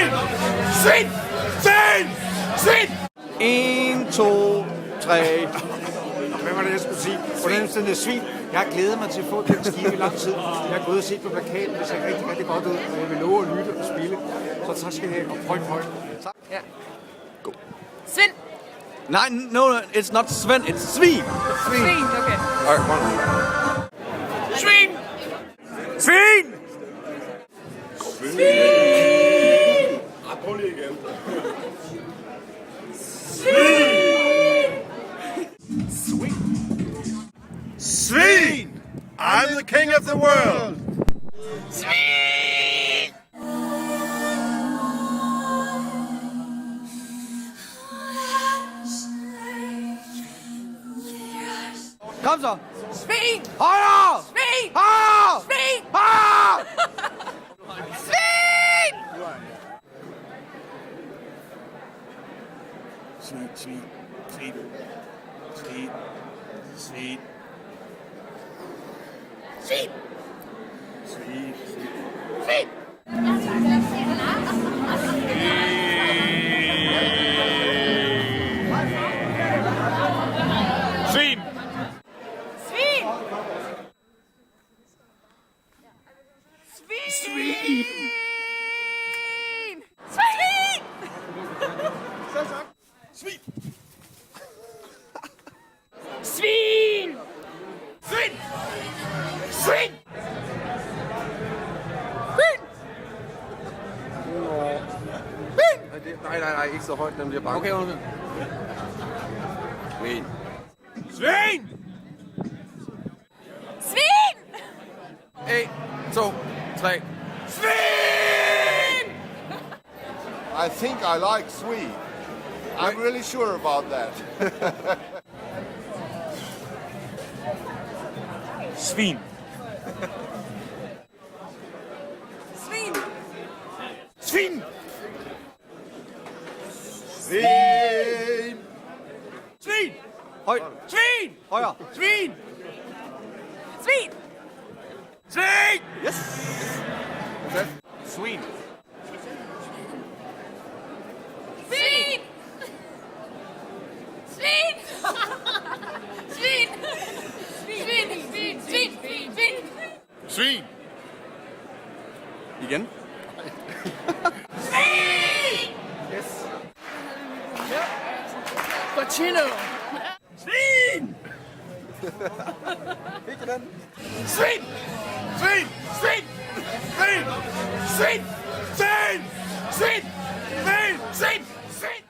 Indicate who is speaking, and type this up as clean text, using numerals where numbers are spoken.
Speaker 1: Svin! Svin! Svin! Svin!
Speaker 2: 1, 2, 3.
Speaker 3: Hvad var det, jeg skulle sige? Hvordan sådan et svin? Jeg har glædet mig til at få den skive i lang tid. Jeg har gået og set på plakaten, det ser rigtig, rigtig godt ud. Og jeg vil love at lytte og spille. Så tak skal I have, og højt. Tak.
Speaker 2: Ja. Go.
Speaker 4: Svend.
Speaker 2: Nej, no, it's not Svend, it's Svin.
Speaker 4: Svin, okay.
Speaker 2: Alright, one.
Speaker 1: Svin!
Speaker 2: Svin!
Speaker 1: Svin! Prøv lige igen.
Speaker 2: Svin!
Speaker 1: I'm the king of the world!
Speaker 4: Svin!
Speaker 2: Kom så!
Speaker 4: Svin!
Speaker 2: Højre!
Speaker 4: Svin!
Speaker 2: Højre!
Speaker 4: Svin!
Speaker 2: Højre!
Speaker 4: Svin!
Speaker 1: Svin, svin, svin, svin, svin.
Speaker 4: Svin!
Speaker 1: Svin,
Speaker 4: Svin!
Speaker 1: svin.
Speaker 4: Svin! Svin!
Speaker 1: Svin.
Speaker 4: Svin!
Speaker 1: Svin.
Speaker 4: Svin!
Speaker 1: Svin. Svin.
Speaker 2: Nej, ikke så højt, den bliver bange. Okay, okay. Svin.
Speaker 1: Svin.
Speaker 4: Svin!
Speaker 2: 1, 2, 3.
Speaker 1: Svin.
Speaker 5: I think I like sweet. I'm really sure about that.
Speaker 1: Svin.
Speaker 4: Svin!
Speaker 1: Svin.
Speaker 5: Svin!
Speaker 1: Svin.
Speaker 2: Højt.
Speaker 1: Svin.
Speaker 2: Højre.
Speaker 1: Svin.
Speaker 4: Svin!
Speaker 1: Svin.
Speaker 2: Yes.
Speaker 1: Svin.
Speaker 4: Svin! Svin! Svin! Svin! Svin! Svin! Svin!
Speaker 1: Svin.
Speaker 2: Igen.
Speaker 4: Svin!
Speaker 2: Yes.
Speaker 4: Pacino!
Speaker 1: Svin.
Speaker 2: Ikke den.
Speaker 1: Svin. Svin. Svin. Svin. Svin. Svin. Svin. Svin. Svin. Svin.